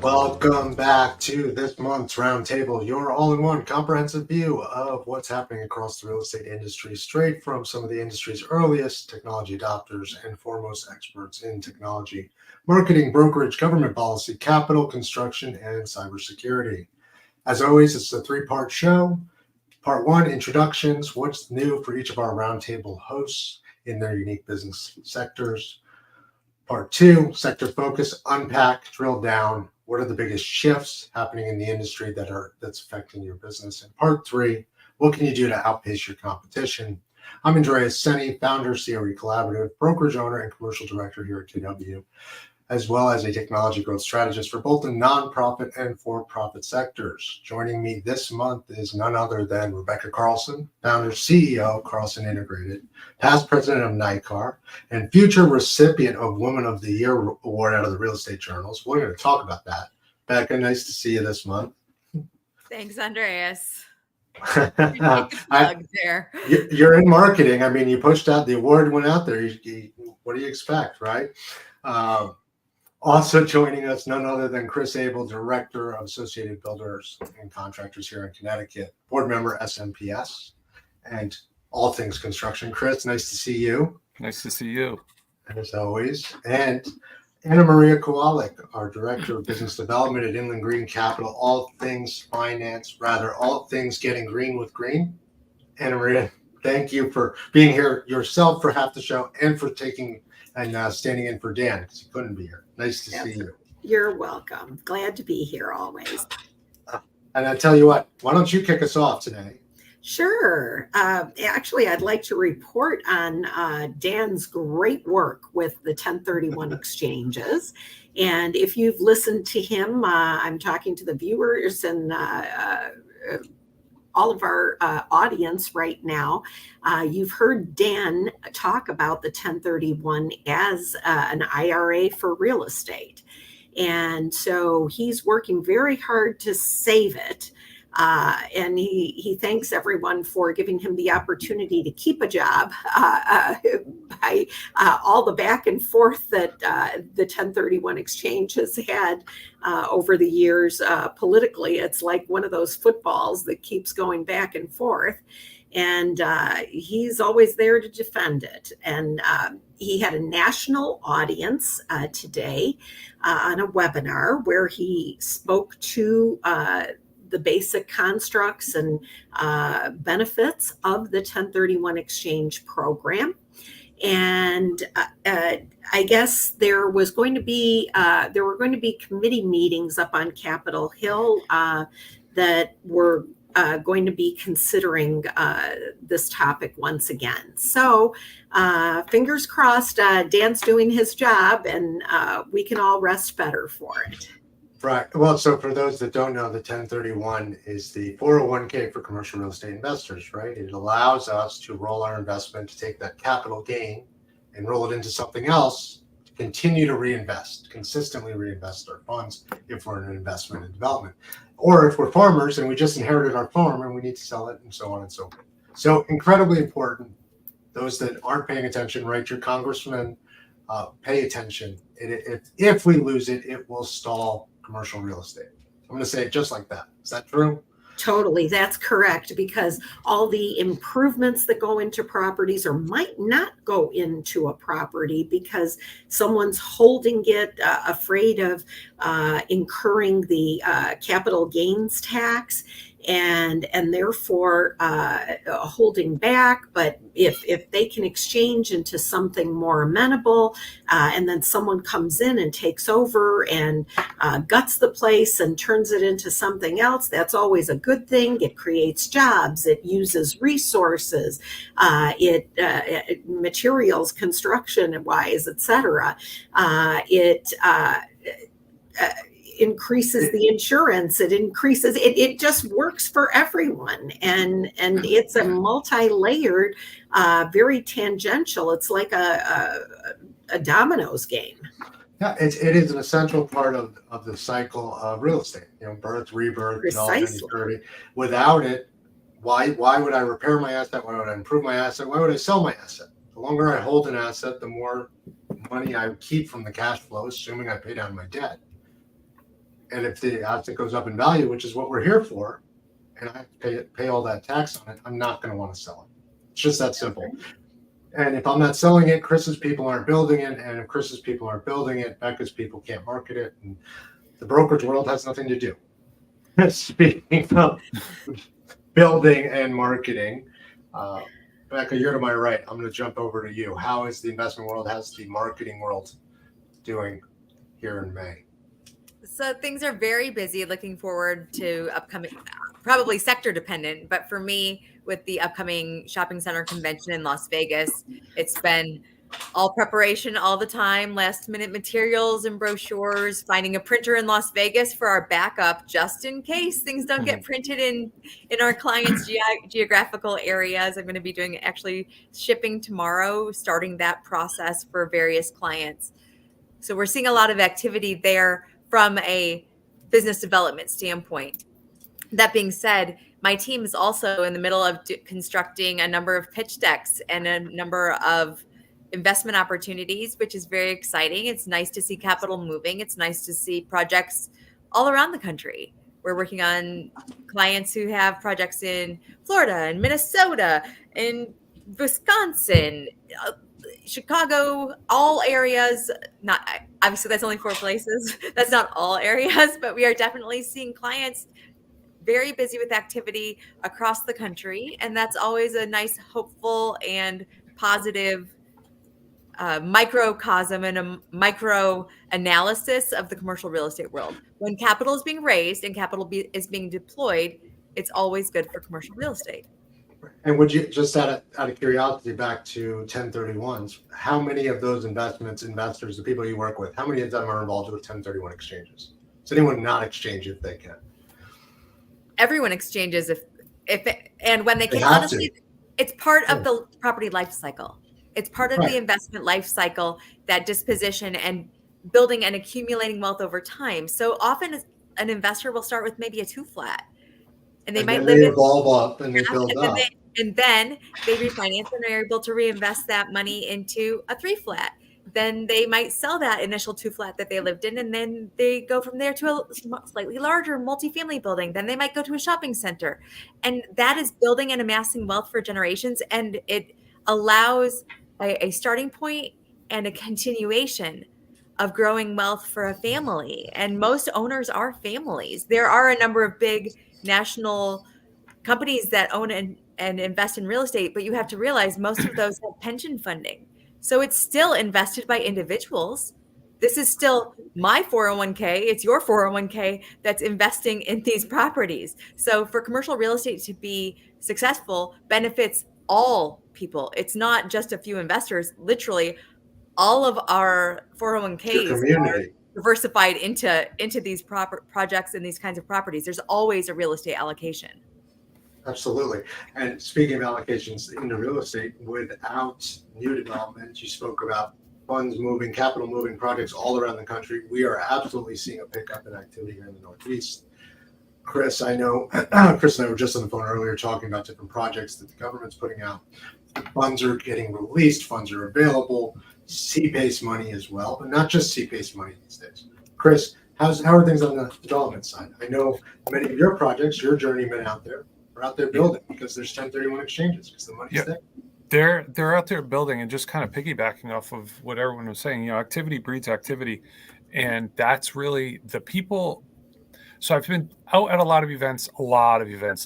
Welcome back to this month's Roundtable, your all-in-one comprehensive view of what's happening across the real estate industry, straight from some of the industry's earliest technology adopters and foremost experts in technology, marketing, brokerage, government policy, capital, construction, and cybersecurity. As always, it's a three-part show. Part one, introductions, what's new for each of our Roundtable hosts in their unique business sectors. Part two, sector focus, unpack, drill down. What are the biggest shifts happening in the industry that's affecting your business? And part three, what can you do to outpace your competition? I'm Andreas, Senie, founder, CRECollaborative, brokerage owner, and commercial director here at KW, as well as a technology growth strategist for both the nonprofit and for-profit sectors. Joining me this month is none other than Rebecca Carlson, founder, CEO, Carlson Integrated, past president of NICAR, and future recipient of Woman of the Year award out of the Real Estate Journals. We're going to talk about that. Becca, nice to see you this month. Thanks, Andreas. There. You're in marketing. I mean, you pushed out the award, went out there. What do you expect, right? Also joining us, none other than Chris Abel, Director of Associated Builders and Contractors here in Connecticut, board member SMPS, and all things construction. Chris, nice to see you. Nice to see you. As always. And Anna Maria Kowalik, our Director of Business Development at Inland Green Capital, all things finance, all things getting green with green. Anna Maria, thank you for being here yourself for half the show and for taking and standing in for Dan because he couldn't be here. Nice to see you. You're welcome. Glad to be here always. And I tell you what, why don't you kick us off today? Sure. Actually, I'd like to report on Dan's great work with the 1031 exchanges. And if you've listened to him, I'm talking to the viewers and all of our audience right now. You've heard Dan talk about the 1031 as an IRA for real estate. And so he's working very hard to save it. And he thanks everyone for giving him the opportunity to keep a job by all the back and forth that the 1031 exchange has had over the years politically. It's like one of those footballs that keeps going back and forth. And he's always there to defend it. And he had a national audience today on a webinar where he spoke to the basic constructs and benefits of the 1031 exchange program. And I guess there were going to be committee meetings up on Capitol Hill that were going to be considering this topic once again. So fingers crossed, Dan's doing his job and we can all rest better for it. Right. Well, so for those that don't know, the 1031 is the 401k for commercial real estate investors, right? It allows us to roll our investment, to take that capital gain and roll it into something else, to continue to consistently reinvest our funds if we're in an investment and development. Or if we're farmers and we just inherited our farm and we need to sell it and so on and so forth. So incredibly important. Those that aren't paying attention, right? Your congressman, pay attention. If we lose it, it will stall commercial real estate. I'm going to say it just like that. Is that true? Totally. That's correct, because all the improvements that go into properties or might not go into a property because someone's holding it, afraid of incurring the capital gains tax and therefore holding back. But if they can exchange into something more amenable, and then someone comes in and takes over and guts the place and turns it into something else, that's always a good thing. It creates jobs. It uses resources. It materials, construction wise, etc. Increases the insurance. It just works for everyone, and it's a multi-layered, very tangential. It's like a dominoes game. Yeah, it is an essential part of the cycle of real estate. Birth, rebirth, development, maturity. Without it, why would I repair my asset? Why would I improve my asset? Why would I sell my asset? The longer I hold an asset, the more money I keep from the cash flow, assuming I pay down my debt. And if the asset goes up in value, which is what we're here for, and I have to pay all that tax on it, I'm not going to want to sell it. It's just that simple. And if I'm not selling it, Chris's people aren't building it. And if Chris's people aren't building it, Becca's people can't market it. And the brokerage world has nothing to do. Speaking of building and marketing, Becca, you're to my right. I'm going to jump over to you. How is the investment world, how's the marketing world doing here in May? So things are very busy. Looking forward to upcoming, probably sector dependent, but for me, with the upcoming shopping center convention in Las Vegas, it's been all preparation all the time, last minute materials and brochures, finding a printer in Las Vegas for our backup, just in case things don't get printed in our clients' geographical areas. I'm going to be doing actually shipping tomorrow, starting that process for various clients. So we're seeing a lot of activity there from a business development standpoint. That being said, my team is also in the middle of constructing a number of pitch decks and a number of investment opportunities, which is very exciting. It's nice to see capital moving. It's nice to see projects all around the country. We're working on clients who have projects in Florida and Minnesota and Wisconsin, Chicago, all areas. Not obviously that's only 4 places. That's not all areas, but we are definitely seeing clients very busy with activity across the country. And that's always a nice, hopeful and positive microcosm and a micro analysis of the commercial real estate world. When capital is being raised and capital is being deployed, it's always good for commercial real estate. And would you, just out of curiosity, back to 1031s, how many of those investors, the people you work with, how many of them are involved with 1031 exchanges? Does anyone not exchange if they can? Everyone exchanges and when they can. have Honestly, to. it's part of the property life cycle. It's part of the investment life cycle, that disposition and building and accumulating wealth over time. So often an investor will start with maybe a 2 flat, and they might live in evolve up and they build up. And then they refinance and are able to reinvest that money into a 3 flat. Then they might sell that initial 2 flat that they lived in, and then they go from there to a slightly larger multifamily building. Then they might go to a shopping center. And that is building and amassing wealth for generations. And it allows a starting point and a continuation of growing wealth for a family. And most owners are families. There are a number of big national companies that own and invest in real estate, but you have to realize most of those have pension funding. So it's still invested by individuals. This is still my 401k. It's your 401k that's investing in these properties. So for commercial real estate to be successful, benefits all people. It's not just a few investors. Literally, all of our 401ks are diversified into these projects and these kinds of properties. There's always a real estate allocation. Absolutely. And speaking of allocations into real estate, without new development, you spoke about funds moving, capital moving, projects all around the country. We are absolutely seeing a pickup in activity here in the Northeast. Chris, I know Chris and I were just on the phone earlier talking about different projects that the government's putting out. Funds are getting released, funds are available, C-PACE money as well, but not just C-PACE money these days. Chris, how are things on the development side? I know many of your projects, your journeymen out there, are out there building because there's 1031 exchanges because the money's there. They're out there building, and just kind of piggybacking off of what everyone was saying, activity breeds activity. And that's really the people. So I've been out at a lot of events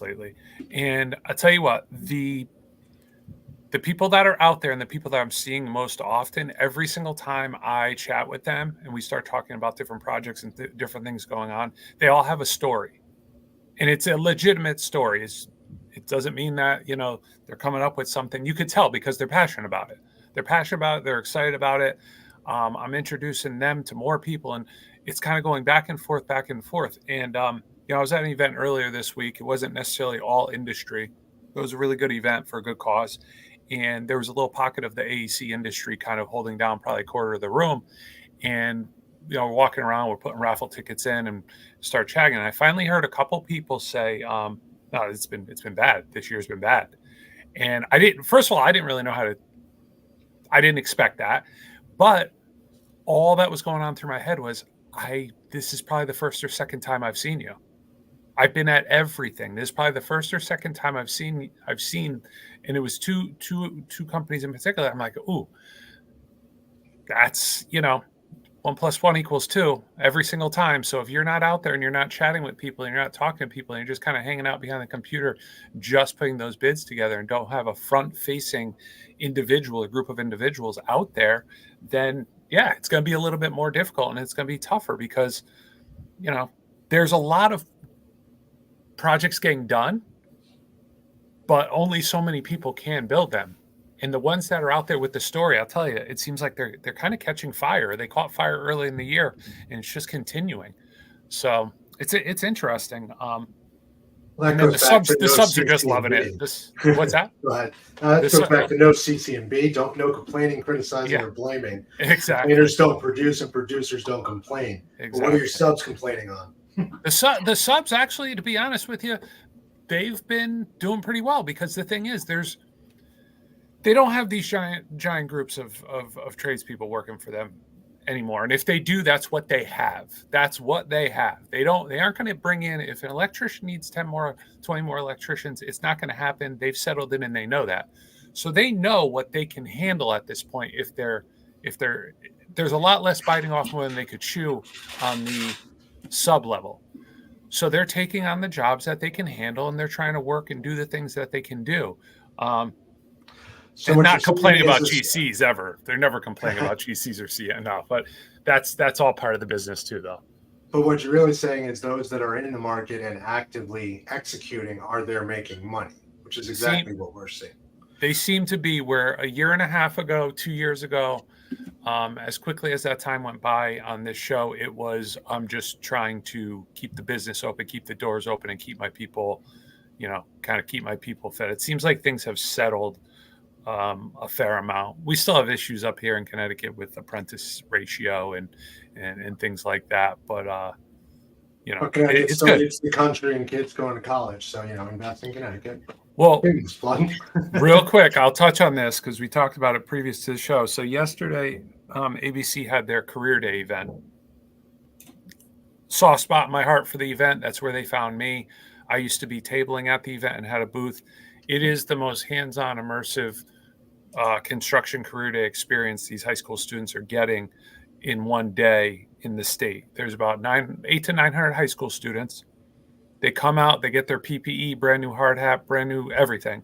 lately. And I tell you what, the people that are out there and the people that I'm seeing most often, every single time I chat with them and we start talking about different projects and different things going on, they all have a story. And it's a legitimate story. It doesn't mean that, they're coming up with something. You could tell because they're passionate about it. They're excited about it. I'm introducing them to more people, and it's kind of going back and forth. And, I was at an event earlier this week. It wasn't necessarily all industry. It was a really good event for a good cause. And there was a little pocket of the AEC industry kind of holding down probably a quarter of the room. And we're walking around, we're putting raffle tickets in and start chatting. And I finally heard a couple people say, no, it's been bad. This year's been bad. And I didn't really know I didn't expect that. But all that was going on through my head was, this is probably the first or second time I've seen you. I've been at everything. This is probably the first or second time I've seen, and it was two companies in particular. I'm like, ooh, that's, 1 + 1 = 2 every single time. So if you're not out there and you're not chatting with people and you're not talking to people and you're just kind of hanging out behind the computer, just putting those bids together and don't have a front-facing individual, a group of individuals out there, then yeah, it's going to be a little bit more difficult and it's going to be tougher because, there's a lot of projects getting done, but only so many people can build them. And the ones that are out there with the story, I'll tell you, it seems like they're kind of catching fire. They caught fire early in the year, and it's just continuing. So it's interesting. Well, and then the subs are just loving it. What's that? Go ahead. That goes back to no CC&B. No complaining, criticizing, or blaming. Exactly. Complainers don't produce, and producers don't complain. Exactly. But what are your subs complaining on? The subs, actually, to be honest with you, they've been doing pretty well because the thing is, they don't have these giant groups of tradespeople working for them anymore. And if they do, that's what they have. That's what they have. They aren't going to bring in, if an electrician needs 20 more electricians, it's not going to happen. They've settled in and they know that. So they know what they can handle at this point. If there's a lot less biting off more than they could chew on the sub level. So they're taking on the jobs that they can handle and they're trying to work and do the things that they can do. So and not complaining about GCs ever. They're never complaining about GCs or CN. No, but that's all part of the business too, though. But what you're really saying is those that are in the market and actively executing are there making money, which is exactly what we're seeing. They seem to be where a year and a half ago, 2 years ago, as quickly as that time went by on this show, it was, I'm just trying to keep the business open, keep the doors open, and keep my people, kind of keep my people fed. It seems like things have settled a fair amount. We still have issues up here in Connecticut with apprentice ratio and things like that. But, it's good. It's the country and kids going to college. So, invest in Connecticut. Well, real quick, I'll touch on this because we talked about it previous to the show. So yesterday, ABC had their Career Day event. Soft spot in my heart for the event. That's where they found me. I used to be tabling at the event and had a booth. It is the most hands-on, immersive construction career day experience these high school students are getting in one day in the state. There's about 800 to 900 high school students. They come out, they get their PPE, brand new hard hat, brand new everything.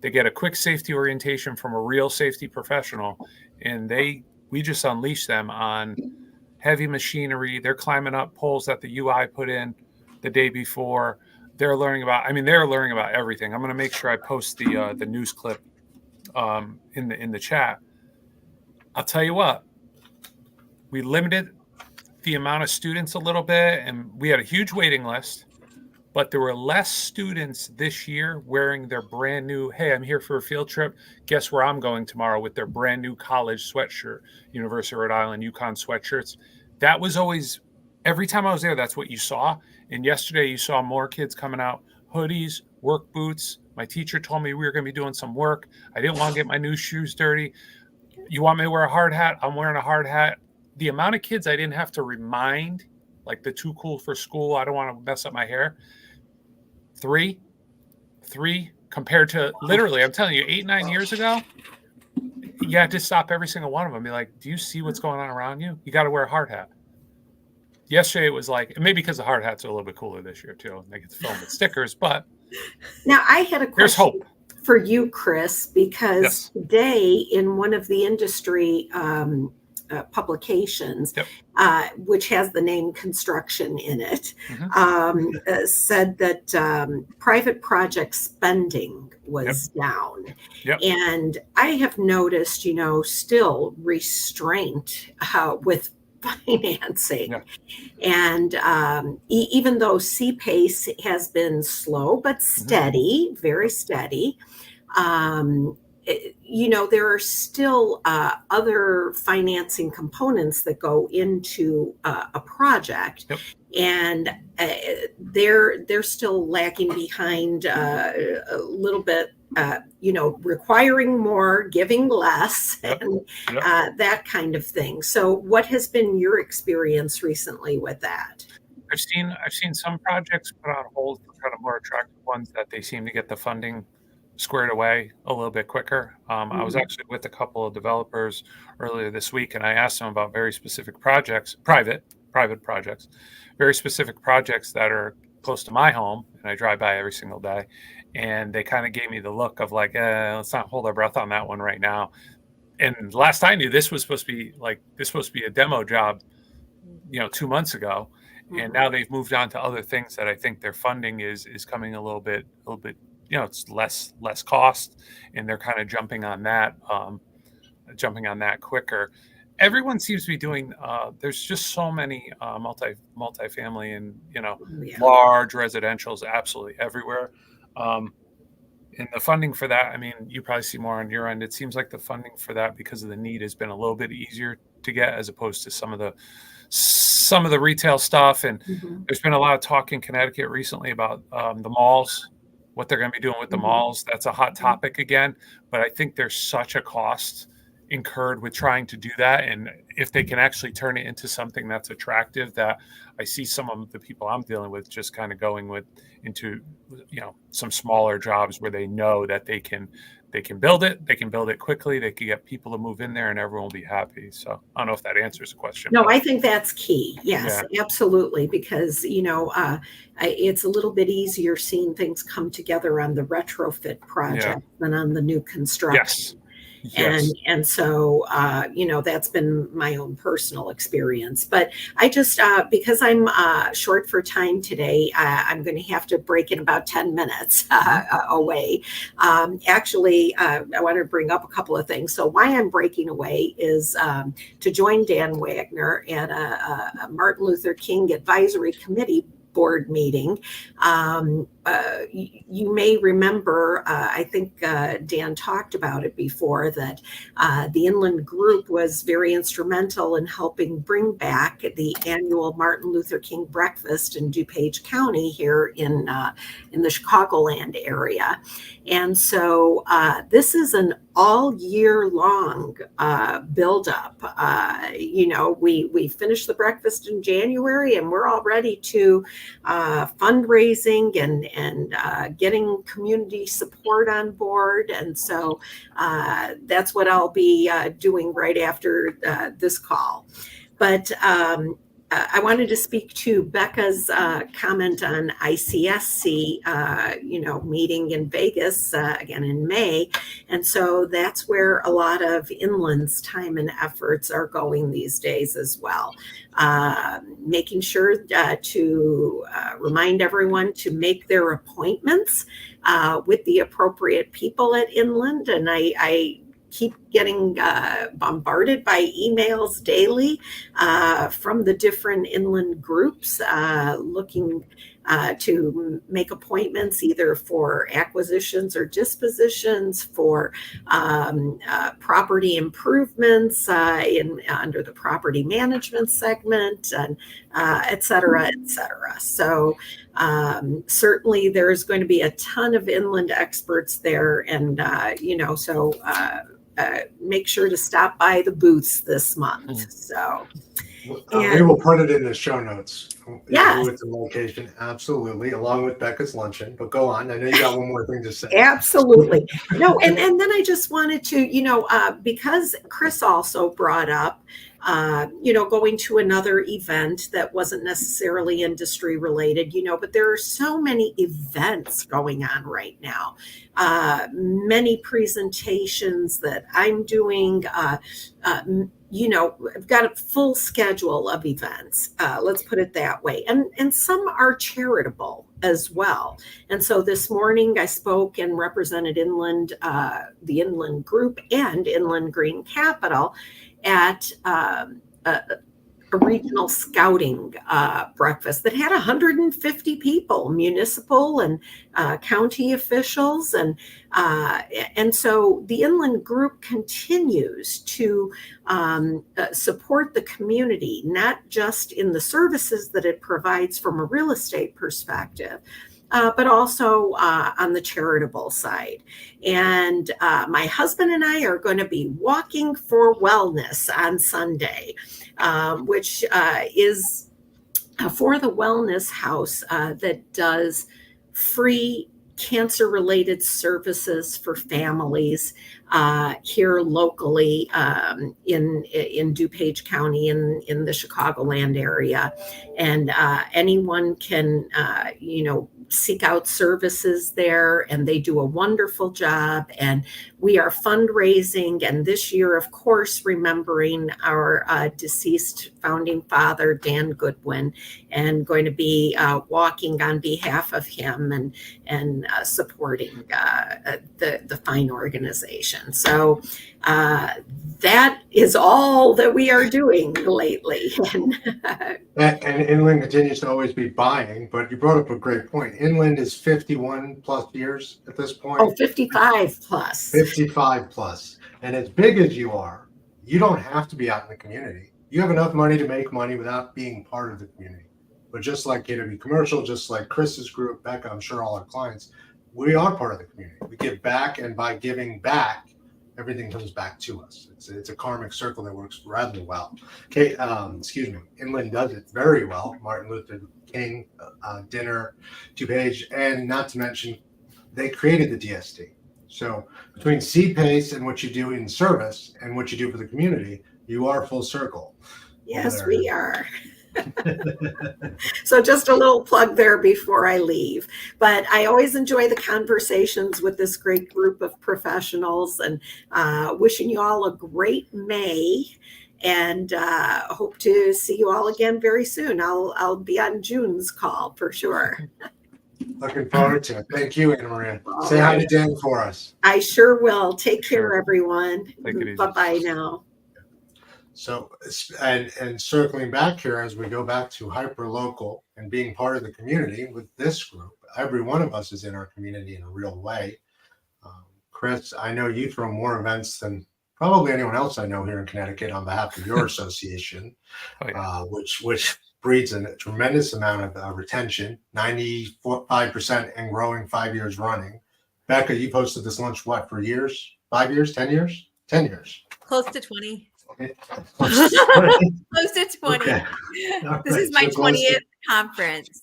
They get a quick safety orientation from a real safety professional, and we just unleash them on heavy machinery. They're climbing up poles that the UI put in the day before. They're learning about everything. I'm going to make sure I post the news clip in the chat. I'll tell you what, we limited the amount of students a little bit, and we had a huge waiting list, but there were less students this year wearing their brand new, hey, I'm here for a field trip. Guess where I'm going tomorrow, with their brand new college sweatshirt, University of Rhode Island, UConn sweatshirts. That was always, every time I was there, that's what you saw. And yesterday you saw more kids coming out, hoodies, work boots. My teacher told me we were going to be doing some work. I didn't want to get my new shoes dirty. You want me to wear a hard hat? I'm wearing a hard hat. The amount of kids I didn't have to remind, like the too cool for school, I don't want to mess up my hair. Three compared to literally, I'm telling you, 8-9 years ago, you had to stop every single one of them and be like, do you see what's going on around you? You got to wear a hard hat. Yesterday it was like, maybe because the hard hats are a little bit cooler this year too. They get to film with stickers, but now I had a question. There's hope for you, Chris, because today in one of the industry publications, which has the name construction in it, said that private project spending was down. And I have noticed, still restraint with financing. And even though C-pace has been slow but steady, very steady, there are still other financing components that go into a project. Yep. And they're still lagging behind a little bit, requiring more, giving less, Yep. and Yep. that kind of thing. So what has been your experience recently with that? I've seen some projects put on hold for kind of more attractive ones that they seem to get the funding squared away a little bit quicker. I was actually with a couple of developers earlier this week, and I asked them about very specific projects, private projects, very specific projects that are close to my home, and I drive by every single day. And they kind of gave me the look of like, let's not hold our breath on that one right now. And last I knew, this was supposed to be a demo job, 2 months ago. And now they've moved on to other things that I think their funding is coming a little bit, it's less cost, and they're kind of jumping on that quicker. Everyone seems to be doing. There's just so many multifamily and large residentials absolutely everywhere. And the funding for that, I mean, you probably see more on your end. It seems like the funding for that, because of the need, has been a little bit easier to get as opposed to some of the retail stuff. And there's been a lot of talk in Connecticut recently about the malls, what they're going to be doing with the malls. That's a hot topic again. But I think there's such a cost incurred with trying to do that. And if they can actually turn it into something that's attractive, that I see some of the people I'm dealing with just kind of going into some smaller jobs where they know that they can build it quickly, they can get people to move in there, and everyone will be happy. So I don't know if that answers the question. No, I think that's key. Yes, yeah. Absolutely. Because, it's a little bit easier seeing things come together on the retrofit project than on the new construction. Yes. And so, that's been my own personal experience. But I just, because I'm short for time today, I'm going to have to break in about 10 minutes away. Actually, I want to bring up a couple of things. So why I'm breaking away is to join Dan Wagner at a Martin Luther King Advisory Committee board meeting. You may remember, I think Dan talked about it before, that the Inland Group was very instrumental in helping bring back the annual Martin Luther King breakfast in DuPage County here in the Chicagoland area. And so this is an all year long buildup. We finished the breakfast in January, and we're all ready to fundraising and getting community support on board. And so that's what I'll be doing right after this call. But I wanted to speak to Becca's comment on ICSC, meeting in Vegas again in May. And so that's where a lot of Inland's time and efforts are going these days as well. Making sure to remind everyone to make their appointments with the appropriate people at Inland. And I keep getting bombarded by emails daily from the different Inland groups looking to make appointments either for acquisitions or dispositions, for property improvements under the property management segment, and et cetera, et cetera. So certainly there's going to be a ton of Inland experts there, and make sure to stop by the booths this month. So we will put it in the show notes. Yeah, with the location, absolutely, along with Becca's luncheon. But go on. I know you got one more thing to say. Absolutely. No, and then I just wanted to, because Chris also brought up, going to another event that wasn't necessarily industry related, but there are so many events going on right now. Many presentations that I'm doing, I've got a full schedule of events. Let's put it that way. And some are charitable as well. And so this morning I spoke and represented Inland, the Inland Group and Inland Green Capital at a regional scouting breakfast that had 150 people, municipal and county officials, and so the Inland Group continues to support the community, not just in the services that it provides from a real estate perspective, but also on the charitable side. And my husband and I are going to be walking for wellness on Sunday, which is for the Wellness House that does free cancer-related services for families here locally in DuPage County in the Chicagoland area. And anyone can, seek out services there, and they do a wonderful job. And we are fundraising, and this year, of course, remembering our deceased founding father, Dan Goodwin, and going to be walking on behalf of him and supporting the fine organization. So that is all that we are doing lately. And Inland continues to always be buying, but you brought up a great point. Inland is 51 plus years at this point. Oh, 55 plus. 55 plus. And as big as you are, you don't have to be out in the community. You have enough money to make money without being part of the community. But just like KW Commercial, just like Chris's group, Becca, I'm sure all our clients, we are part of the community. We give back, and by giving back, everything comes back to us. It's a karmic circle that works rather well. Okay, Inland does it very well. Martin Luther King, dinner, DuPage, and not to mention, they created the DSD. So between CPACE and what you do in service and what you do for the community, you are full circle. Yes, we are. So just a little plug there before I leave. But I always enjoy the conversations with this great group of professionals, and wishing you all a great May, and hope to see you all again very soon. I'll be on June's call for sure. Looking forward to it. Thank you, Anna Maria. Say hi to Dan for us. I sure will. Take care, everyone. Take it easy. Bye-bye now. So, and circling back here as we go back to hyper-local and being part of the community with this group, every one of us is in our community in a real way. Chris, I know you throw more events than probably anyone else I know here in Connecticut on behalf of your association, which breeds a tremendous amount of retention, 95% and growing 5 years running. Becca, you hosted this lunch, what, for years? 5 years, 10 years? 10 years. Close to 20. Okay. Close to 20. Okay. This is my 20th conference.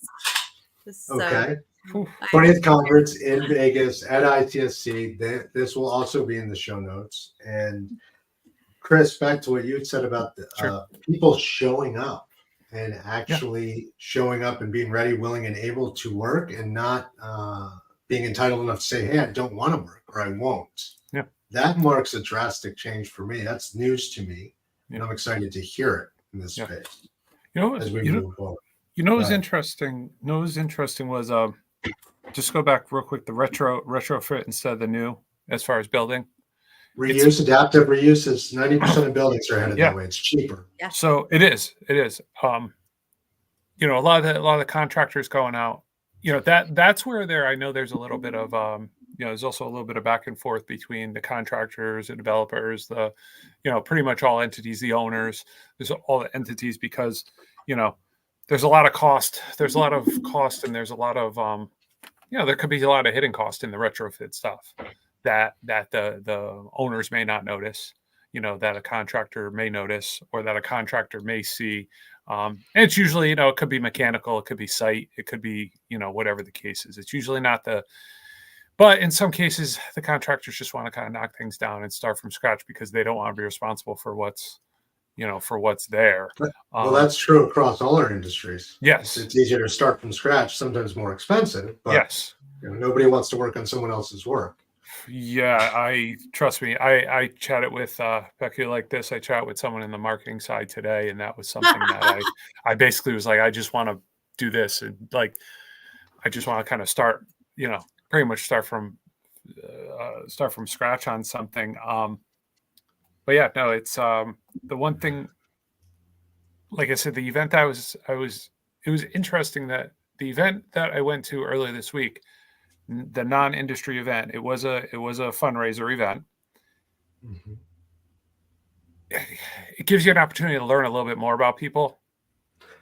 Okay. 20th conference in Vegas at ITSC. This will also be in the show notes. And Chris, back to what you said about the, people showing up and actually showing up and being ready, willing, and able to work, and not being entitled enough to say, hey, I don't want to work, or I won't. Yeah. That marks a drastic change for me. That's news to me. And I'm excited to hear it in this space. As we move forward. What was interesting? What was interesting was just go back real quick. The retrofit instead of the new, as far as building. Reuse, adaptive reuse is 90% of buildings are headed that way. It's cheaper. Yeah. So it is. A lot of the contractors going out. That's where I know there's a little bit of there's also a little bit of back and forth between the contractors, the developers, pretty much all entities, the owners, there's all the entities, because there's a lot of cost. There's a lot of cost, and there's a lot of there could be a lot of hidden cost in the retrofit stuff that the owners may not notice, that a contractor may notice, or that a contractor may see. And it's usually, it could be mechanical, it could be site, it could be, whatever the case is. It's usually not but in some cases, the contractors just want to kind of knock things down and start from scratch because they don't want to be responsible for what's there. Well, that's true across all our industries. Yes. It's easier to start from scratch, sometimes more expensive, but yes. Nobody wants to work on someone else's work. Yeah, trust me. I chatted with Becky like this. I chatted with someone in the marketing side today, and that was something that I basically was like, I just want to do this, and I just want to kind of start, pretty much start from scratch on something. But yeah, no, it's the one thing like I said, the event that it was interesting that the event that I went to earlier this week, the non-industry event, it was a fundraiser event. Mhm. It gives you an opportunity to learn a little bit more about people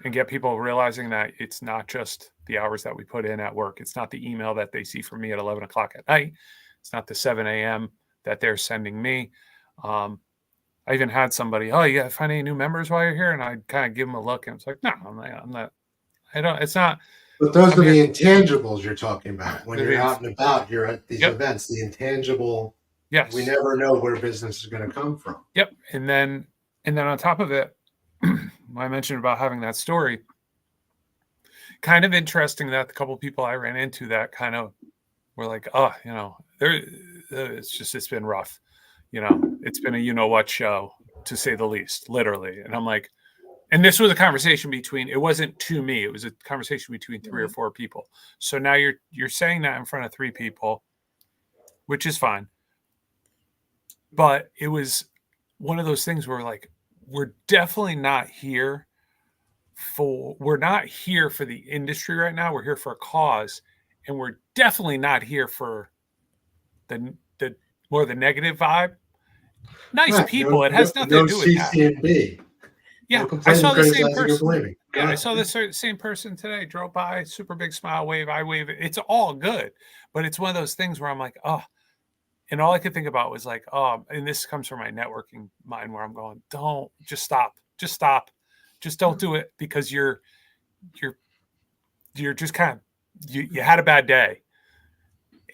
and get people realizing that it's not just the hours that we put in at work. It's not the email that they see from me at 11 o'clock at night. It's not the 7 a.m. that they're sending me. I even had somebody, oh, you got to find any new members while you're here? And I kind of give them a look and it's like, no, I'm not, I don't, it's not. But those I'm are here. the intangibles you're talking about. When It you're is. out and about, you're at these Yep. events, the intangible, Yes. we never know where business is going to come from. Yep. And then on top of it, I mentioned about having that story, kind of interesting that the couple of people I ran into that kind of were like, oh, you know, it's been rough. You know, it's been a you-know-what show, to say the least, literally. And I'm like, and this was a conversation between, it wasn't to me, it was a conversation between three or four people. So now you're saying that in front of three people, which is fine. But it was one of those things where like, we're definitely not here for the industry right now. We're here for a cause, and we're definitely not here for the more the negative vibe. Nice Right. people. It has nothing to do with that. CC&B. Yeah, No I complaining, saw the same criticizing, or person. blaming. Yeah, I saw the same person today. Drove by, super big smile, wave. I wave. It's all good, but it's one of those things where I'm like, oh, and all I could think about was like, oh, and this comes from my networking mind where I'm going, don't just stop, just don't do it, because you're just kind of you had a bad day,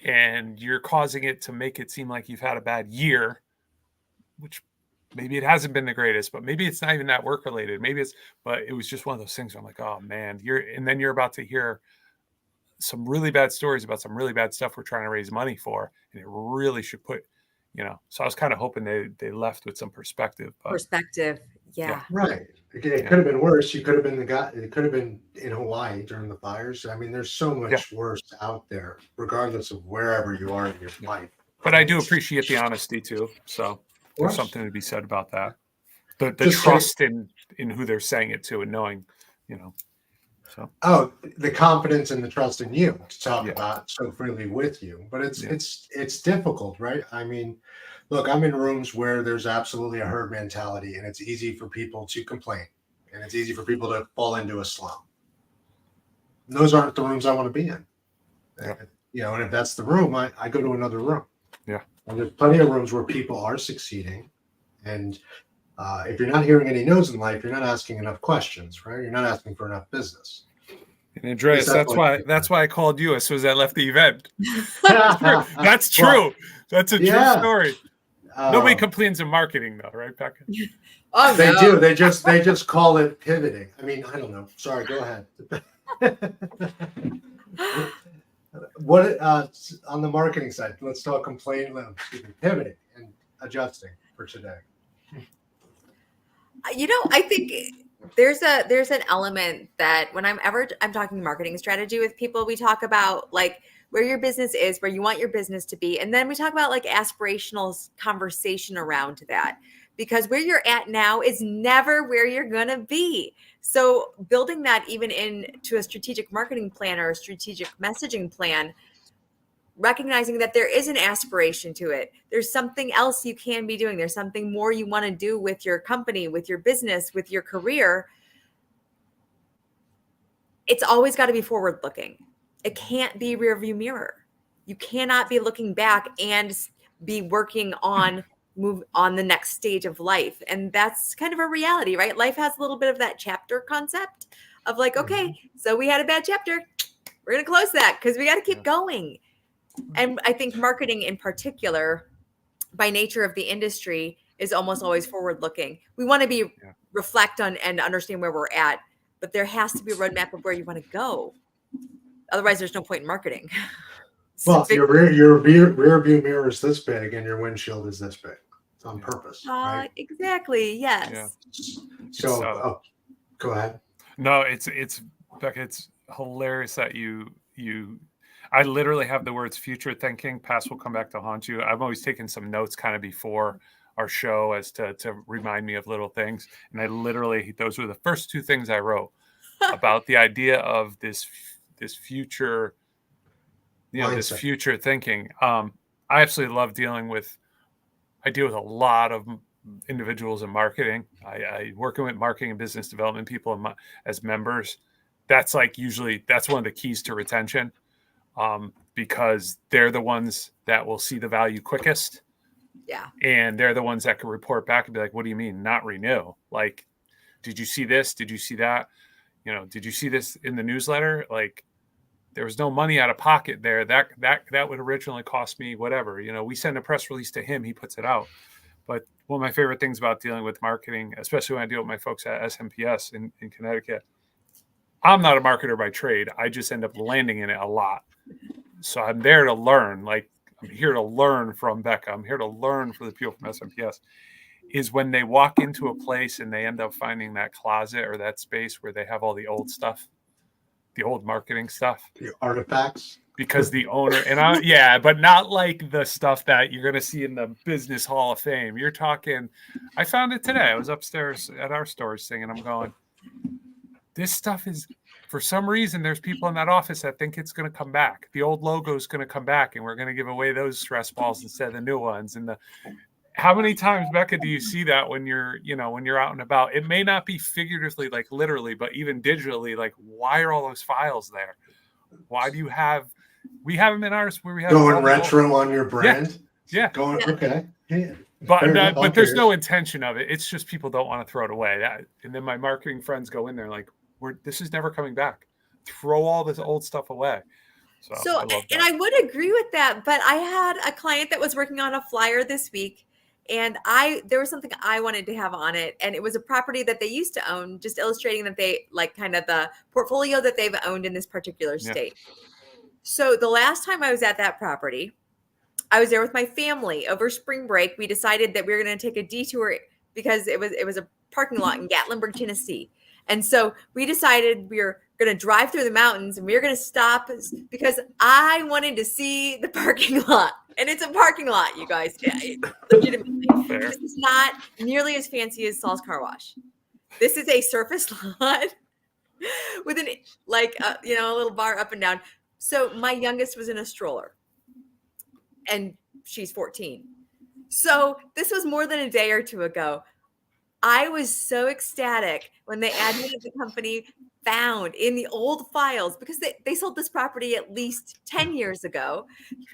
and you're causing it to make it seem like you've had a bad year, which maybe it hasn't been the greatest, but maybe it's not even that work related. But it was just one of those things where I'm like, oh man, and then you're about to hear some really bad stories about some really bad stuff we're trying to raise money for. And it really should put, so I was kind of hoping they left with some perspective. Yeah. Right. It could have been worse. You could have been the guy. It could have been in Hawaii during the fires. I mean, there's so much worse out there, regardless of wherever you are in your life. But I do appreciate the honesty too. So there's something to be said about that. The trust in who they're saying it to, and knowing, So. Oh, the confidence and the trust in you to talk about so freely with you. But it's difficult, right? I mean, look, I'm in rooms where there's absolutely a herd mentality, and it's easy for people to complain, and it's easy for people to fall into a slump. Those aren't the rooms I want to be in. Yeah. And if that's the room, I go to another room. Yeah. And there's plenty of rooms where people are succeeding. And if you're not hearing any no's in life, you're not asking enough questions, right? You're not asking for enough business. And Andreas, that's why I called you as soon as I left the event. That's true. Well, that's a true story. Nobody complains in marketing, though, right, Becca? Oh, they do. They just call it pivoting. I mean, I don't know. Sorry, go ahead. What on the marketing side? Let's talk pivoting and adjusting for today. I think there's an element that when I'm talking marketing strategy with people, we talk about like where your business is, where you want your business to be. And then we talk about like aspirational conversation around that, because where you're at now is never where you're going to be. So building that even into a strategic marketing plan or a strategic messaging plan, recognizing that there is an aspiration to it. There's something else you can be doing. There's something more you want to do with your company, with your business, with your career. It's always got to be forward looking. It can't be rear view mirror. You cannot be looking back and be working on move on the next stage of life. And that's kind of a reality, right? Life has a little bit of that chapter concept of like, okay, so we had a bad chapter. We're going to close that because we got to keep going. And I think marketing in particular, by nature of the industry, is almost always forward looking. We want to reflect on and understand where we're at, but there has to be a roadmap of where you want to go. Otherwise, there's no point in marketing. Well, your rear view mirror is this big and your windshield is this big. It's on purpose. Right? Exactly. Yes. Yeah. So go ahead. No, it's Becca, it's hilarious that you I literally have the words future thinking, past will come back to haunt you. I've always taken some notes kind of before our show as to remind me of little things. And I literally, those were the first two things I wrote about the idea of this future, this Mindset. future thinking. I absolutely love I deal with a lot of individuals in marketing. I working with marketing and business development people as members. That's that's one of the keys to retention, because they're the ones that will see the value quickest. Yeah. And they're the ones that can report back and be like, what do you mean not renew? Like, did you see this? Did you see that? Did you see this in the newsletter? Like, there was no money out of pocket there. That would originally cost me whatever. We send a press release to him, he puts it out. But one of my favorite things about dealing with marketing, especially when I deal with my folks at SMPS in Connecticut, I'm not a marketer by trade. I just end up landing in it a lot. So I'm there to learn. Like, I'm here to learn from Becca. I'm here to learn from the people from SMPS. Is when they walk into a place and they end up finding that closet or that space where they have all the old stuff, the old marketing stuff, The artifacts. because the owner but not like the stuff that you're going to see in the Business Hall of Fame. You're talking, I found it today. I was upstairs at our storage thing and I'm going, this stuff is, for some reason, there's people in that office that think it's going to come back. The old logo is going to come back and we're going to give away those stress balls instead of the new ones. And how many times, Becca, do you see that when you're out and about? It may not be figuratively, like literally, but even digitally, like, why are all those files there? Why do we have them in ours where we have Going retro on your brand? Yeah. Okay. Yeah. But there's no intention of it. It's just people don't want to throw it away. And then my marketing friends go in there like, this is never coming back. Throw all this old stuff away. So I love that. And I would agree with that, but I had a client that was working on a flyer this week, and there was something I wanted to have on it, and it was a property that they used to own, just illustrating that they like kind of the portfolio that they've owned in this particular state. So the last time I was at that property, I was there with my family over spring break. We decided that we were going to take a detour because it was a parking lot in Gatlinburg, Tennessee. And so we decided we were going to drive through the mountains and we were going to stop because I wanted to see the parking lot. And it's a parking lot, you guys. Legitimately. This is not nearly as fancy as Saul's Car Wash. This is a surface lot with a little bar up and down. So my youngest was in a stroller and she's 14. So this was more than a day or two ago. I was so ecstatic when the admin of the company found in the old files, because they sold this property at least 10 years ago.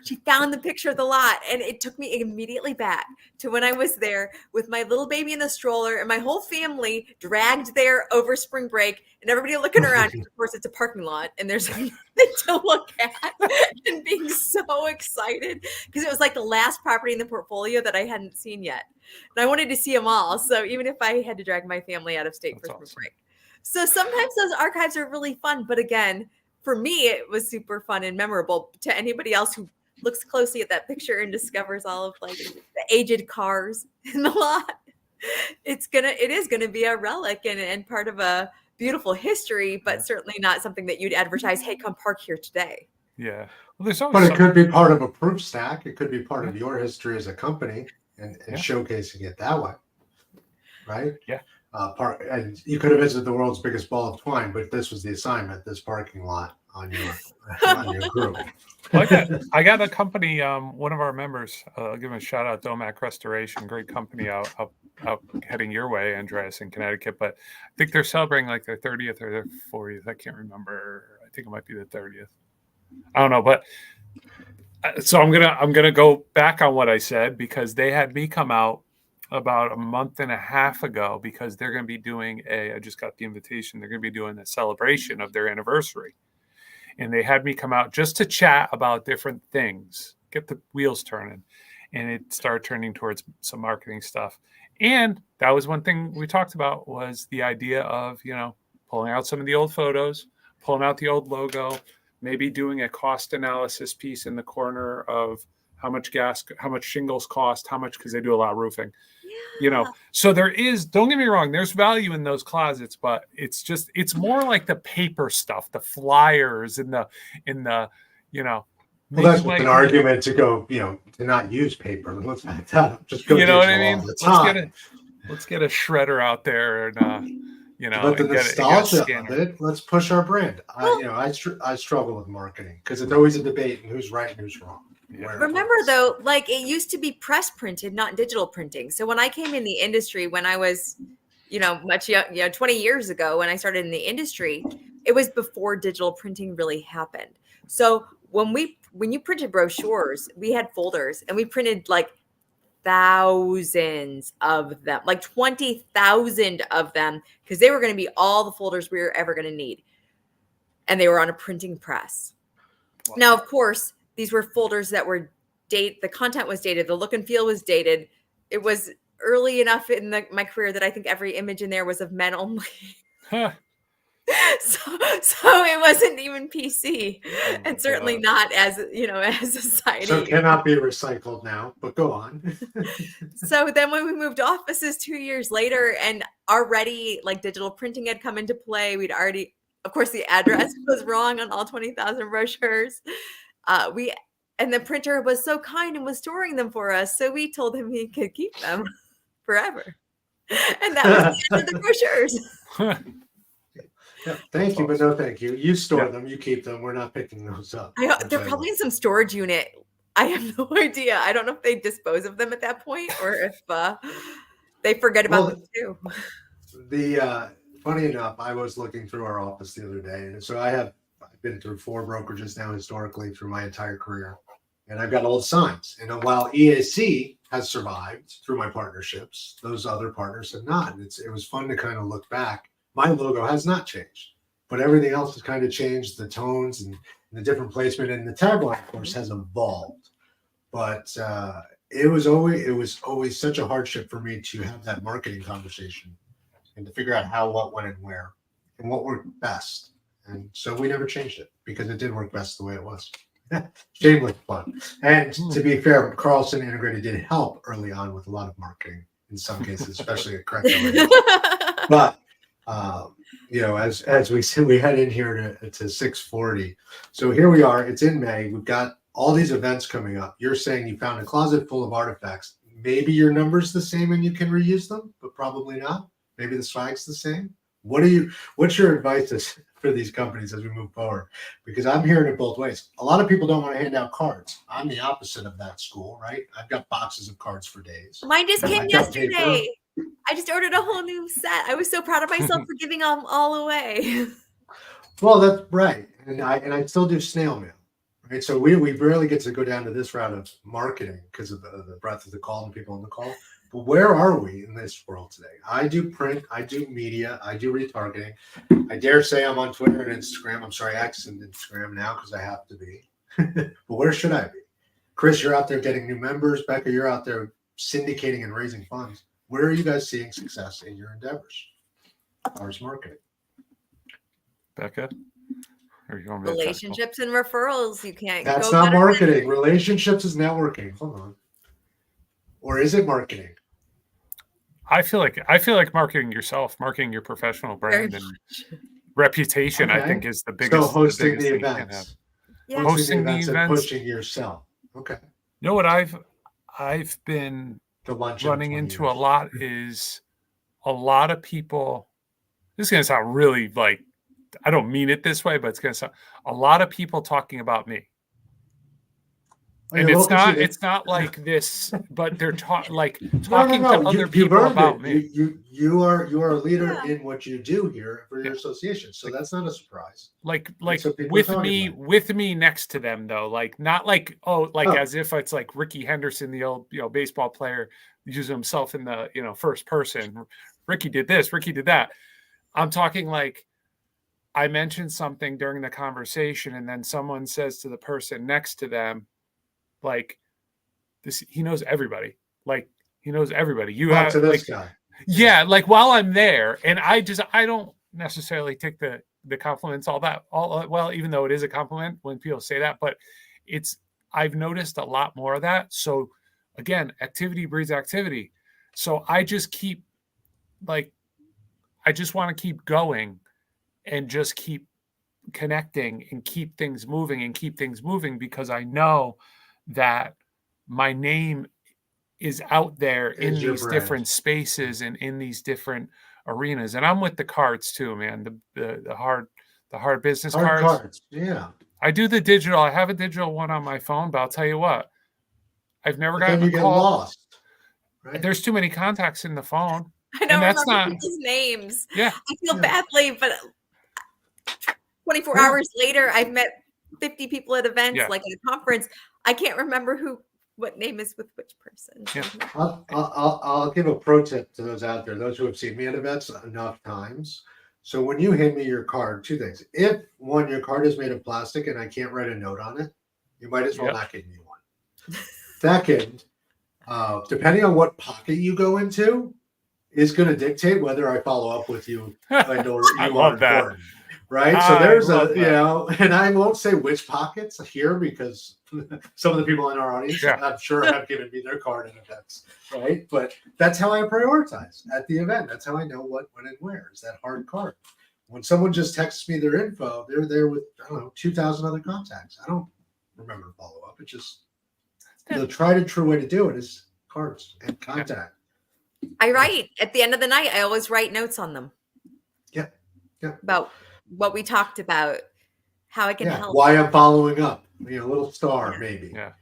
She found the picture of the lot, and it took me immediately back to when I was there with my little baby in the stroller and my whole family dragged there over spring break, and everybody looking around. Of course, it's a parking lot and there's nothing to look at, and being so excited because it was like the last property in the portfolio that I hadn't seen yet. And I wanted to see them all. So even if I had to drag my family out of state for spring break. So sometimes those archives are really fun. But again, for me, it was super fun and memorable. To anybody else who looks closely at that picture and discovers all of like the aged cars in the lot, it is gonna be a relic and part of a beautiful history, but certainly not something that you'd advertise, hey, come park here today. Yeah. Well, there's always but it could be part of a proof stack. It could be part of your history as a company and showcasing it that way. Right? Yeah. And you could have visited the world's biggest ball of twine, but this was the assignment, this parking lot on your group. Well, I got a company, one of our members, I'll give him a shout out, Domac Restoration, great company out heading your way, Andreas, in Connecticut. But I think they're celebrating like their 30th or their 40th. I can't remember. I think it might be the 30th. I don't know, but so I'm gonna go back on what I said, because they had me come out about a month and a half ago, because they're going to be doing I just got the invitation. They're going to be doing a celebration of their anniversary. And they had me come out just to chat about different things, get the wheels turning. And it started turning towards some marketing stuff. And that was one thing we talked about, was the idea of, pulling out some of the old photos, pulling out the old logo, maybe doing a cost analysis piece in the corner of how much shingles cost, how much, because they do a lot of roofing, so there is, don't get me wrong, there's value in those closets, but it's more like the paper stuff, the flyers and the Well, that's an argument to go, to not use paper. Let's back that up. Just go you know digital what I mean? all the time. Let's get a shredder out there and But the and get a nostalgia of scanner. it, let's push our brand. I struggle with marketing because it's always a debate and who's right and who's wrong. Yeah. Remember though, like it used to be press printed, not digital printing. So when I came in the industry, when I was, much young, 20 years ago, when I started in the industry, it was before digital printing really happened. So when you printed brochures, we had folders and we printed like thousands of them, like 20,000 of them, because they were going to be all the folders we were ever going to need. And they were on a printing press. Wow. Now, of course, these were folders that were the content was dated, the look and feel was dated. It was early enough in my career that I think every image in there was of men only. Huh. So it wasn't even PC, and certainly not as as a society. So it cannot be recycled now, but go on. So then when we moved offices 2 years later, and already like digital printing had come into play, of course, the address was wrong on all 20,000 brochures. And the printer was so kind and was storing them for us. So we told him he could keep them forever. And that was the end of the brochures. Yeah, thank you, but no thank you. You store them, you keep them. We're not picking those up. They're probably in some storage unit. I have no idea. I don't know if they dispose of them at that point or if they forget about them too. Funny enough, I was looking through our office the other day, and so I've been through 4 brokerages now historically through my entire career, and I've got old signs. And while EAC has survived through my partnerships, those other partners have not. And it was fun to kind of look back. My logo has not changed, but everything else has kind of changed. The tones and the different placement, and the tagline, of course, has evolved. But it was always such a hardship for me to have that marketing conversation and to figure out how, what, when, and where, and what worked best. And so we never changed it because it did work best the way it was. Shameless fun. And to be fair, Carlson Integrated did help early on with a lot of marketing in some cases, especially at CRECo. But as we said, we head in here to 6:40. So here we are. It's in May. We've got all these events coming up. You're saying you found a closet full of artifacts. Maybe your number's the same and you can reuse them, but probably not. Maybe the swag's the same. What's your advice for these companies as we move forward? Because I'm hearing it both ways. A lot of people don't want to hand out cards. I'm the opposite of that school, right? I've got boxes of cards for days. Mine just came yesterday. I just ordered a whole new set. I was so proud of myself for giving them all away. Well, that's right. And I still do snail mail. Right. So we rarely get to go down to this route of marketing because of the breadth of the call and people on the call. But where are we in this world today? I do print, I do media, I do retargeting. I dare say I'm on Twitter and Instagram. I'm sorry, X and Instagram now because I have to be. But where should I be? Chris, you're out there getting new members. Becca, you're out there syndicating and raising funds. Where are you guys seeing success in your endeavors? Ours marketing. Becca? Relationships and referrals. You can't. That's not marketing. Relationships is networking. Hold on. Or is it marketing? I feel like marketing yourself, marketing your professional brand and reputation. Okay. I think is the biggest. So hosting the events. Yeah. Hosting the events and pushing yourself. Okay. You know what I've been running into a lot is a lot of people. This is gonna sound really like I don't mean it this way, but it's gonna sound a lot of people talking about me. And it's not like this, but they're talking to other people about me. You are a leader in what you do here for your association, so that's not a surprise. Like with me next to them though, not as if it's like Ricky Henderson, the old baseball player, using himself in the first person. Ricky did this, Ricky did that. I'm talking like I mentioned something during the conversation, and then someone says to the person next to them, like this, he knows everybody. Like he knows everybody. You have to this guy. Yeah, like while I'm there, and I don't necessarily take the compliments all well, even though it is a compliment when people say that, but I've noticed a lot more of that. So again, activity breeds activity. So I just keep I just want to keep going and just keep connecting and keep things moving because I know that my name is out there in Is your these brand. different spaces and in these different arenas. And I'm with the cards too, man. The hard business Hard cards. cards. Yeah. I do the digital. I have a digital one on my phone, but I'll tell you what, I've never But then gotten you a get call. lost. Right? There's too many contacts in the phone. I don't And that's remember not, people's names. yeah. I feel Yeah. badly, but 24 Yeah. hours later, I've met 50 people at events, Yeah. like at a conference. I can't remember what name is with which person. Yeah. I'll give a pro tip to those out there, those who have seen me at events enough times. So when you hand me your card, two things. If one, your card is made of plastic and I can't write a note on it, you might as well Yep. not give me one. Second, depending on what pocket you go into, is going to dictate whether I follow up with you and or I you love are that. important. Right. So I there's love you that. know, and I won't say which pockets here because some of the people in our audience, Yeah. I'm sure, have given me their card in events. Right. But that's how I prioritize at the event. That's how I know what, when, and where is that hard card. When someone just texts me their info, they're there with, I don't know, 2,000 other contacts. I don't remember to follow up. It just, the tried and true way to do it is cards and contact. I write at the end of the night. I always write notes on them. Yeah. About what we talked about, how I can help. Why I'm following up, you know, a little star maybe. Yeah.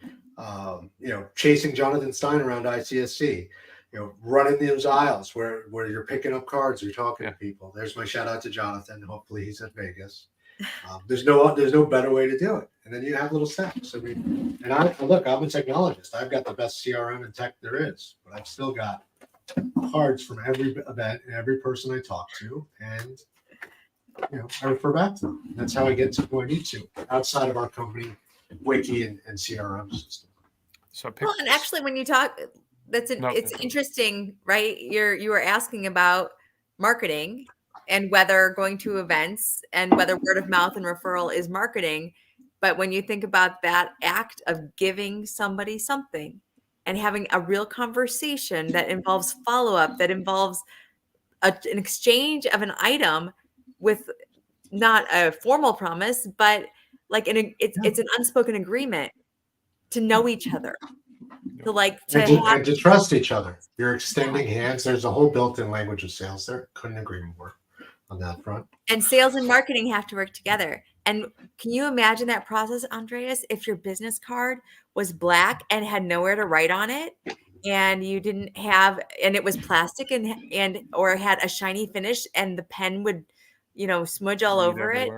You know, chasing Jonathan Stein around ICSC, you know, running those aisles where you're picking up cards, you're talking to people. There's my shout out to Jonathan. Hopefully he's at Vegas. There's no better way to do it. And then you have little steps. I mean, and look, I'm a technologist. I've got the best CRM and tech there is, but I've still got cards from every event and every person I talk to, and you know, I refer back to them. That's how I get to who I need to outside of our company wiki and CRM system. So Well, and actually, when you talk, it's interesting, right? You were asking about marketing and whether going to events and whether word of mouth and referral is marketing. But when you think about that act of giving somebody something and having a real conversation that involves follow-up, that involves an exchange of an item with not a formal promise, but like it's an unspoken agreement to know each other, and to trust each other. You're extending hands. There's a whole built-in language of sales there. Couldn't agree more on that front. And sales and marketing have to work together. And can you imagine that process, Andreas, if your business card was black and had nowhere to write on it, and you didn't have, and it was plastic and or had a shiny finish, and the pen would, you know, smudge all over it.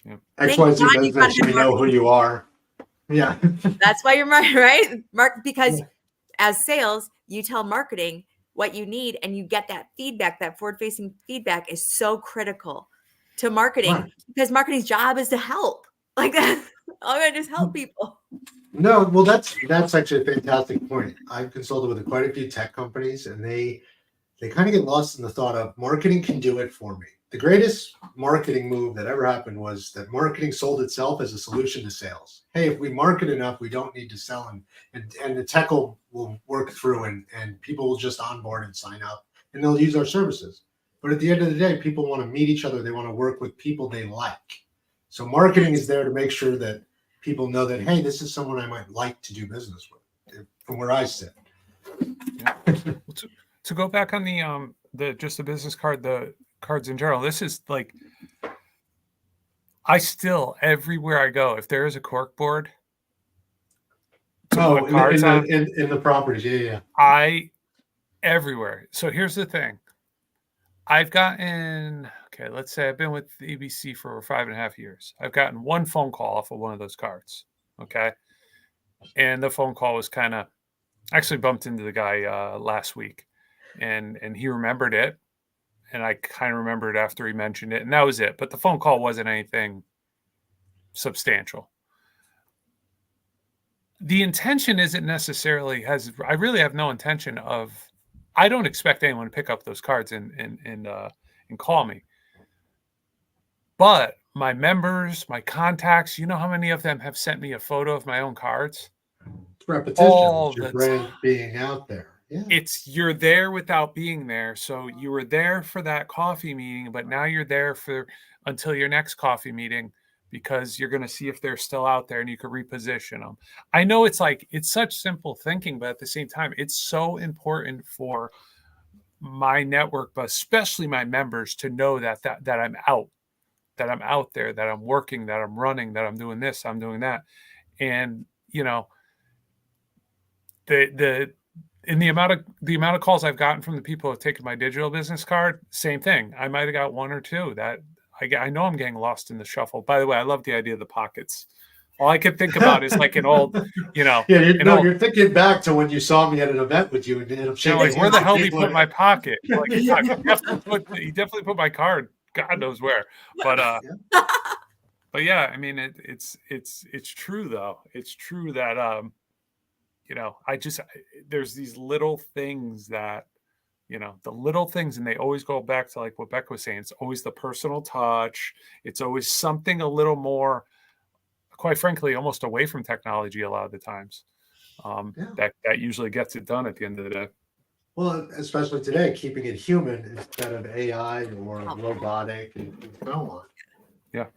Yeah. XYZ business, we know who you are. Yeah. That's why you're right, Mark, because as sales, you tell marketing what you need, and you get that feedback. That forward-facing feedback is so critical to marketing, because marketing's job is to help. Like that, all I just help people. No, well, that's actually a fantastic point. I've consulted with quite a few tech companies, and they kind of get lost in the thought of marketing can do it for me. The greatest marketing move that ever happened was that marketing sold itself as a solution to sales. Hey, if we market enough, we don't need to sell, and the tech will work through, and people will just onboard and sign up, and they'll use our services. But at the end of the day, people want to meet each other. They want to work with people they like. So marketing is there to make sure that people know that, hey, this is someone I might like to do business with, from where I sit. Yeah. To go back on the just the business card, the cards in general, this is like, I still, everywhere I go, if there is a cork board to put cards in the properties, everywhere. So here's the thing. I've gotten, let's say I've been with ABC for over 5.5 years. I've gotten one phone call off of one of those cards. Okay. And the phone call was actually bumped into the guy last week, and he remembered it. And I kind of remembered after he mentioned it, and that was it. But the phone call wasn't anything substantial. The intention isn't necessarily I really have no intention of, I don't expect anyone to pick up those cards and call me. But my members, my contacts, you know how many of them have sent me a photo of my own cards? It's repetition. It's your brand being out there. Yeah. You're there without being there. So you were there for that coffee meeting, but now you're there until your next coffee meeting because you're going to see if they're still out there and you can reposition them. I know it's such simple thinking, but at the same time, it's so important for my network, but especially my members, to know that I'm out there, that I'm working, that I'm running, that I'm doing this, I'm doing that. And, the amount of calls I've gotten from the people who have taken my digital business card, same thing. I might've got one or two that I know I'm getting lost in the shuffle. By the way, I love the idea of the pockets. All I could think about is like an old, you're thinking back to when you saw me at an event with you, and where the hell did he put my pocket? Like, he definitely put my card, God knows where. But but yeah, I mean, it's true though. It's true that there's these little things that, the little things, and they always go back to like what Becca was saying. It's always the personal touch. It's always something a little more, quite frankly, almost away from technology a lot of the times. That usually gets it done at the end of the day. Well, especially today, keeping it human instead of AI or robotic and so on. Yeah.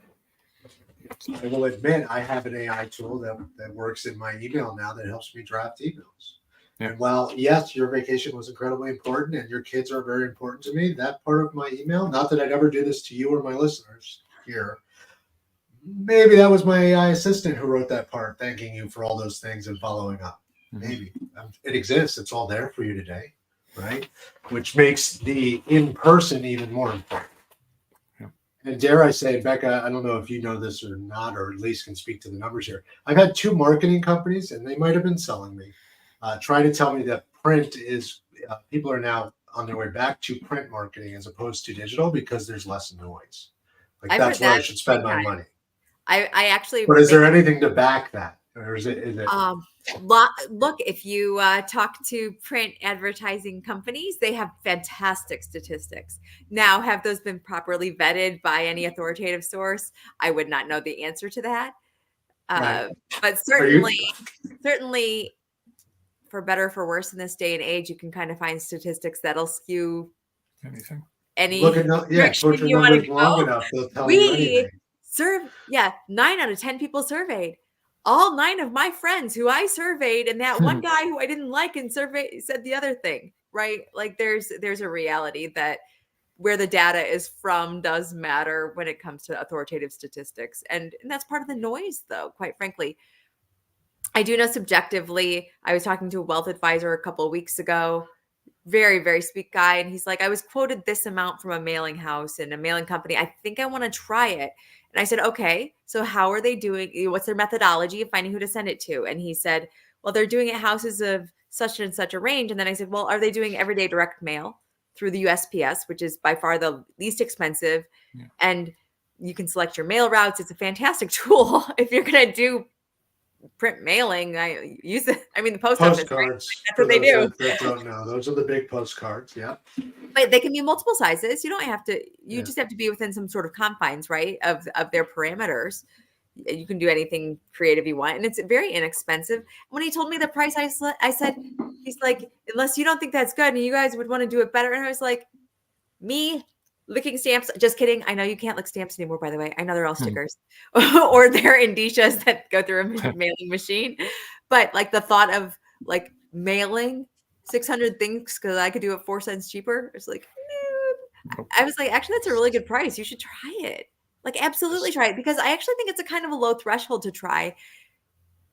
I will admit I have an AI tool that works in my email now that helps me draft emails. Yeah. And while, yes, your vacation was incredibly important and your kids are very important to me, that part of my email, not that I'd ever do this to you or my listeners here, maybe that was my AI assistant who wrote that part, thanking you for all those things and following up. Mm-hmm. Maybe. It exists. It's all there for you today, right? Which makes the in-person even more important. Yeah. And dare I say, Becca, I don't know if you know this or not, or at least can speak to the numbers here. I've had 2 marketing companies, and they might have been selling me, try to tell me that print is, people are now on their way back to print marketing as opposed to digital because there's less noise. Like that's where I should spend my money. I actually. But is there anything to back that, or is it? Look, if you talk to print advertising companies, they have fantastic statistics. Now, have those been properly vetted by any authoritative source? I would not know the answer to that. Right. But certainly, for better or for worse in this day and age, you can kind of find statistics that'll skew anything. Look at direction you want to go. Long enough, they'll tell you anything. 9 out of 10 people surveyed. All 9 of my friends who I surveyed, and that one guy who I didn't like and surveyed said the other thing, right? Like there's a reality that where the data is from does matter when it comes to authoritative statistics. And that's part of the noise, though, quite frankly. I do know subjectively, I was talking to a wealth advisor a couple of weeks ago, very, very sweet guy. And he's like, I was quoted this amount from a mailing house and a mailing company. I think I want to try it. And I said, okay, so how are they doing? What's their methodology of finding who to send it to? And he said, well, they're doing it houses of such and such a range. And then I said, well, are they doing everyday direct mail through the USPS, which is by far the least expensive? Yeah. And you can select your mail routes. It's a fantastic tool. If you're going to do print mailing, I use it. I mean, the post office, right? That's what they do. That don't know. Those are the big postcards. Yeah. But they can be multiple sizes. You don't have to, just have to be within some sort of confines, right? Of their parameters. You can do anything creative you want. And it's very inexpensive. When he told me the price, I said, he's like, unless you don't think that's good and you guys would want to do it better. And I was like, me licking stamps, just kidding. I know you can't lick stamps anymore, by the way. I know they're all stickers or they're indicias that go through a mailing machine. But like the thought of like mailing 600 things because I could do it 4 cents cheaper. It's like, I was like, actually, that's a really good price. You should try it. Like, absolutely try it, because I actually think it's a kind of a low threshold to try.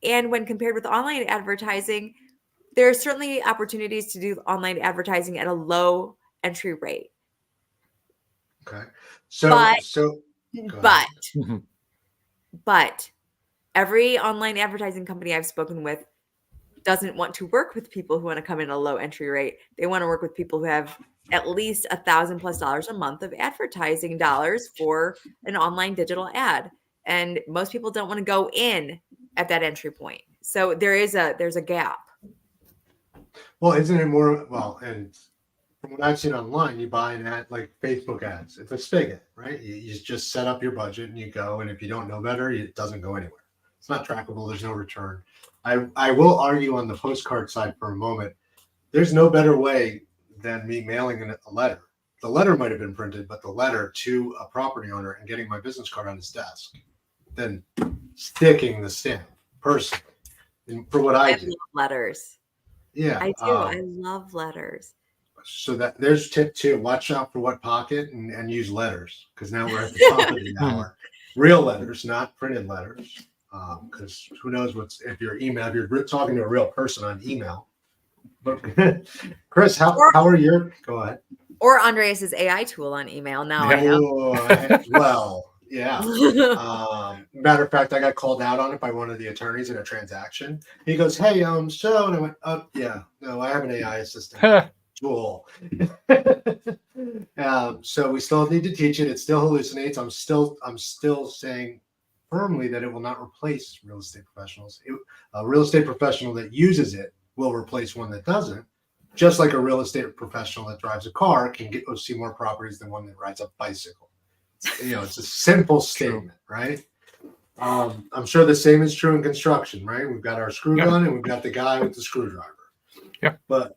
And when compared with online advertising, there are certainly opportunities to do online advertising at a low entry rate. Okay. But every online advertising company I've spoken with doesn't want to work with people who want to come in a low entry rate. They want to work with people who have at least $1,000+ a month of advertising dollars for an online digital ad. And most people don't want to go in at that entry point. So there's a gap. Well, isn't it more, and from what I've seen online, you buy an ad like Facebook ads. It's a spigot, right? You just set up your budget and you go. And if you don't know better, it doesn't go anywhere. It's not trackable. There's no return. I will argue on the postcard side for a moment. There's no better way than me mailing a letter. The letter might have been printed, but the letter to a property owner and getting my business card on his desk. than sticking the stamp personally. And for what I do. love letters. Yeah. I do. I love letters. So that there's tip 2. Watch out for what pocket and use letters, because now we're at the top of the hour. Real letters, not printed letters. Because who knows if you're talking to a real person on email. But Chris, how are your? Go ahead. Or Andreas's AI tool on email. Now I know. Well, yeah. Matter of fact, I got called out on it by one of the attorneys in a transaction. He goes, "Hey, so," and I went, "Oh, yeah, no, I have an AI assistant tool." So we still need to teach it. It still hallucinates. I'm still saying firmly that it will not replace real estate professionals. A real estate professional that uses it will replace one that doesn't. Just like a real estate professional that drives a car can see more properties than one that rides a bicycle. It's a simple statement, right? I'm sure the same is true in construction, right? We've got our screw gun and we've got the guy with the screwdriver. Yeah. But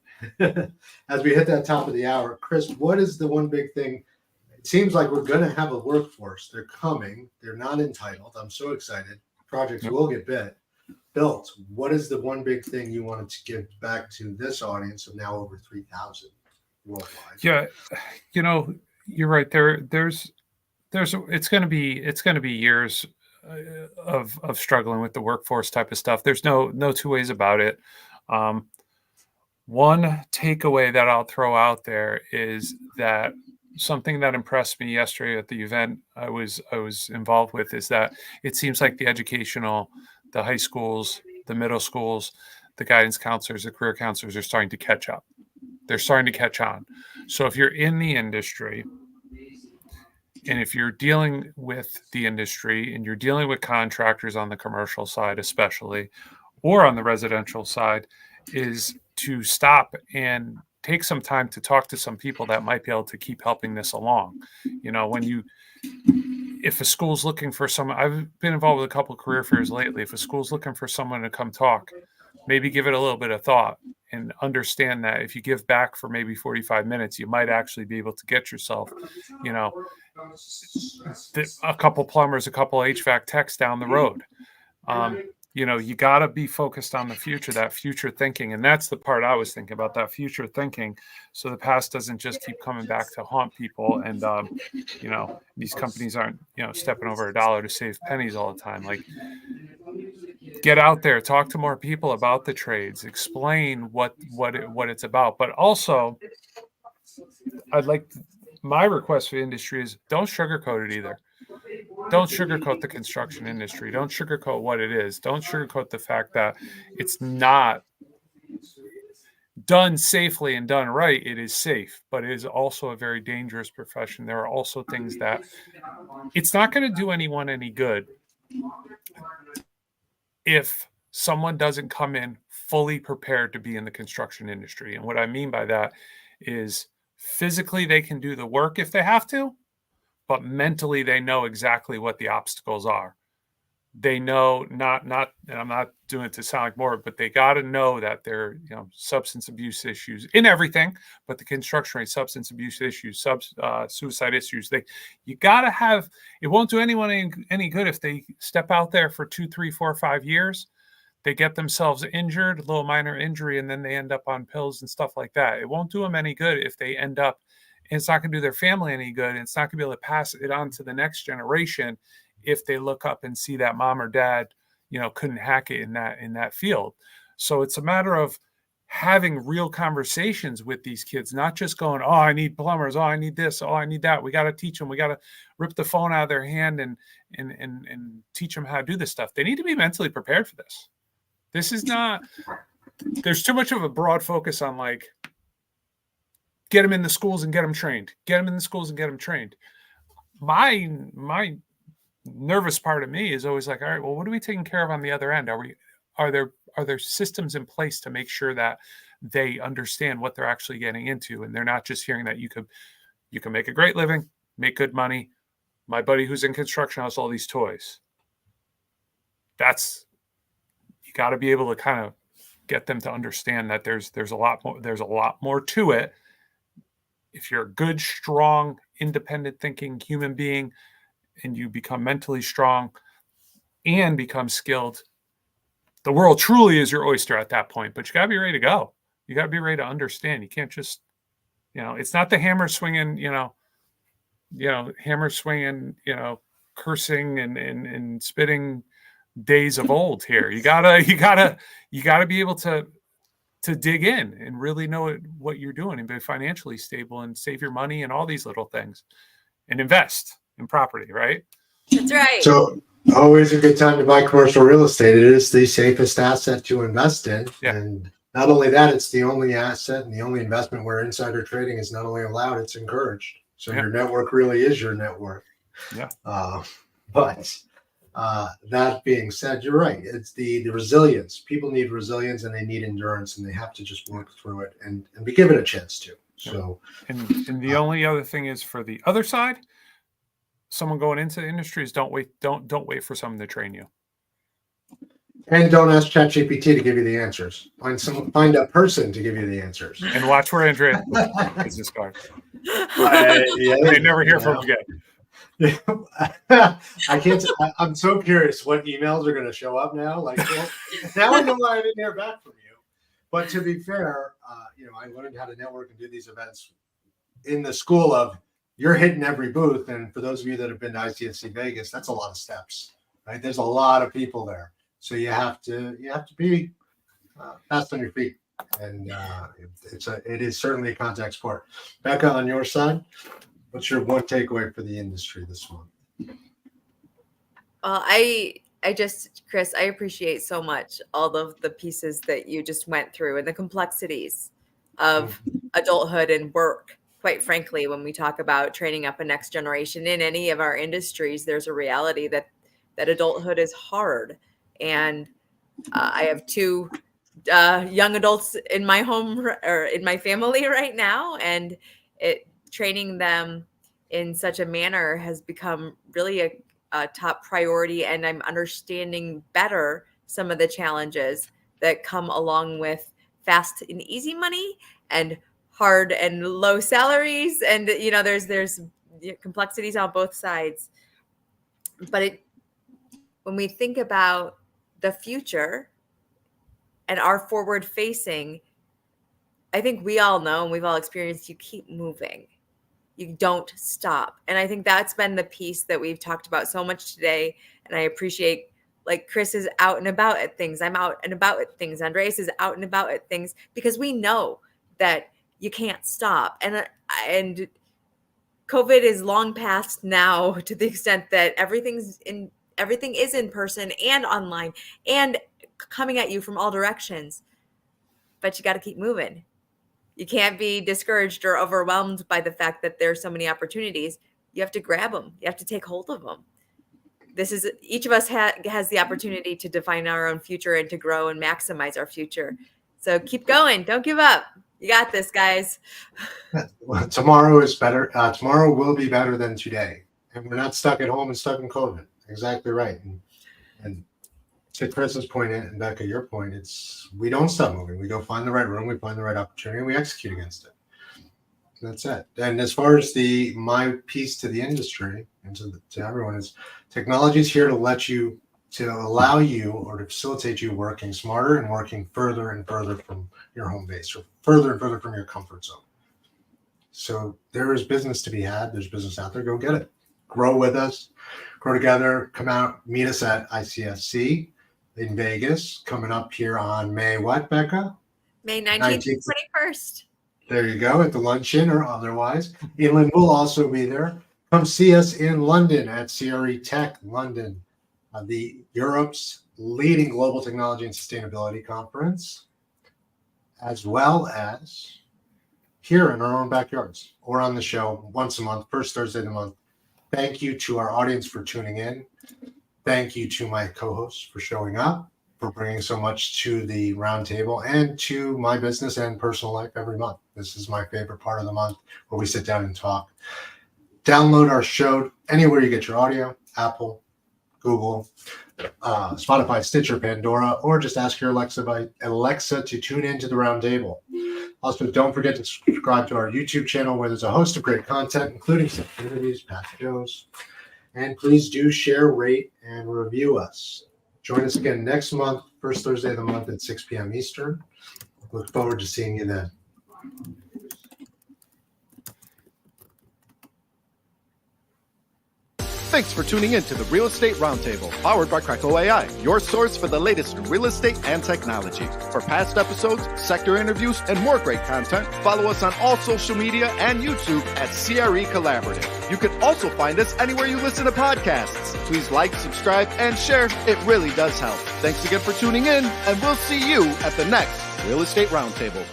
as we hit that top of the hour, Chris, what is the one big thing? It seems like we're going to have a workforce. They're coming. They're not entitled. I'm so excited. Projects will get built. What is the one big thing you wanted to give back to this audience of now over 3,000 worldwide? Yeah, you're right. It's going to be years of struggling with the workforce type of stuff. There's no two ways about it. One takeaway that I'll throw out there is that something that impressed me yesterday at the event I was involved with is that it seems like the high schools, the middle schools, the guidance counselors, the career counselors are starting to catch up. They're starting to catch on. So if you're in the industry, and if you're dealing with the industry and you're dealing with contractors on the commercial side, especially, or on the residential side, is to stop and take some time to talk to some people that might be able to keep helping this along. If a school's looking for someone, I've been involved with a couple of career fairs lately. If a school's looking for someone to come talk, maybe give it a little bit of thought and understand that if you give back for maybe 45 minutes, you might actually be able to get yourself, a couple plumbers, a couple HVAC techs down the road. You got to be focused on the future, that future thinking. And that's the part I was thinking about, that future thinking. So the past doesn't just keep coming back to haunt people. And, these companies aren't, stepping over a dollar to save pennies all the time. Like, get out there, talk to more people about the trades, explain what it's about. But also, my request for the industry is don't sugarcoat it either. Don't sugarcoat the construction industry. Don't sugarcoat what it is. Don't sugarcoat the fact that it's not done safely and done right. It is safe, but it is also a very dangerous profession. There are also things that it's not going to do anyone any good if someone doesn't come in fully prepared to be in the construction industry. And what I mean by that is physically they can do the work if they have to, but mentally they know exactly what the obstacles are. They know not, and I'm not doing it to sound like more, but they got to know that there are, substance abuse issues in everything, but the construction rate, substance abuse issues, suicide issues. You got to have. It won't do anyone any good if they step out there for 2, 3, 4, 5 years. They get themselves injured, a little minor injury, and then they end up on pills and stuff like that. It won't do them any good if they end up, and it's not going to do their family any good. And it's not going to be able to pass it on to the next generation if they look up and see that mom or dad, couldn't hack it in that field. So it's a matter of having real conversations with these kids, not just going, oh, I need plumbers. Oh, I need this. Oh, I need that. We got to teach them. We got to rip the phone out of their hand and teach them how to do this stuff. They need to be mentally prepared for this. This is not, there's too much of a broad focus on like, get them in the schools and get them trained. Get them in the schools and get them trained. My nervous part of me is always like, all right, well, what are we taking care of on the other end? Are there systems in place to make sure that they understand what they're actually getting into, and they're not just hearing that you can make a great living, make good money. My buddy who's in construction has all these toys. You got to be able to kind of get them to understand that there's a lot more to it. If you're a good, strong, independent thinking human being and you become mentally strong, and become skilled. The world truly is your oyster at that point, but you got to be ready to go. You got to be ready to understand. You can't just, it's not the hammer swinging, hammer swinging, cursing and spitting days of old here. You gotta be able to dig in and really know what you're doing and be financially stable and save your money and all these little things and invest in property, right? That's right. So always a good time to buy commercial real estate. It is the safest asset to invest in. Yeah. And not only that, it's the only asset and the only investment where insider trading is not only allowed, it's encouraged. So your network really is your net worth. Yeah. But that being said, you're right. It's the resilience. People need resilience and they need endurance, and they have to just work through it and be given a chance to. So, and the only other thing is for the other side, someone going into the industry is don't wait for someone to train you. And don't ask ChatGPT to give you the answers. Find a person to give you the answers. And watch where Andreas puts business card. Yeah, They never hear from him again. I'm so curious what emails are going to show up now. Like, well, now I know why I didn't hear back from you. But to be fair, I learned how to network and do these events in the school of you're hitting every booth. And for those of you that have been to ICSC Vegas, that's a lot of steps, right? There's a lot of people there, so you have to be fast on your feet. And it is certainly a contact sport. Becca, on your side, what's your one takeaway for the industry this month? Well, Chris, I appreciate so much all of the pieces that you just went through and the complexities of adulthood and work. Quite frankly, when we talk about training up a next generation in any of our industries, there's a reality that adulthood is hard. And I have two young adults in my home or in my family right now, and training them in such a manner has become really a top priority. And I'm understanding better some of the challenges that come along with fast and easy money and hard and low salaries. And, there's complexities on both sides. But when we think about the future and our forward facing, I think we all know and we've all experienced, you keep moving. You don't stop. And I think that's been the piece that we've talked about so much today. And I appreciate, like, Chris is out and about at things. I'm out and about at things. Andreas is out and about at things, because we know that you can't stop. And COVID is long past now, to the extent that everything is in person and online and coming at you from all directions. But you got to keep moving. You can't be discouraged or overwhelmed by the fact that there's so many opportunities. You have to grab them. You have to take hold of them. Each of us has the opportunity to define our own future and to grow and maximize our future. So keep going. Don't give up. You got this, guys. Well, tomorrow is better. Tomorrow will be better than today. And we're not stuck at home and stuck in COVID. Exactly right. And to Chris's point and Becca, your point, we don't stop moving. We go find the right room, we find the right opportunity, and we execute against it. That's it. And as far as my piece to the industry and to everyone is, technology is here to allow you or to facilitate you working smarter and working further and further from your home base, or further and further from your comfort zone. So there is business to be had. There's business out there. Go get it. Grow with us. Grow together. Come out. Meet us at ICSC in Vegas, coming up here on May what, Becca? May 19th and 21st. There you go, at the luncheon or otherwise. Elin will also be there. Come see us in London at CRETech London, the Europe's leading global technology and sustainability conference, as well as here in our own backyards or on the show once a month, first Thursday of the month. Thank you to our audience for tuning in. Thank you to my co-hosts for showing up, for bringing so much to the roundtable, and to my business and personal life every month. This is my favorite part of the month, where we sit down and talk. Download our show anywhere you get your audio: Apple, Google, Spotify, Stitcher, Pandora, or just ask your Alexa to tune into the roundtable. Also, don't forget to subscribe to our YouTube channel, where there's a host of great content, including some interviews, past shows, And please do share, rate, and review us. Join us again next month, first Thursday of the month at 6 p.m. Eastern. Look forward to seeing you then. Thanks for tuning in to the Real Estate Roundtable, powered by CRECo.ai, your source for the latest in real estate and technology. For past episodes, sector interviews, and more great content, follow us on all social media and YouTube at CRECollaborative. You can also find us anywhere you listen to podcasts. Please like, subscribe, and share. It really does help. Thanks again for tuning in, and we'll see you at the next Real Estate Roundtable.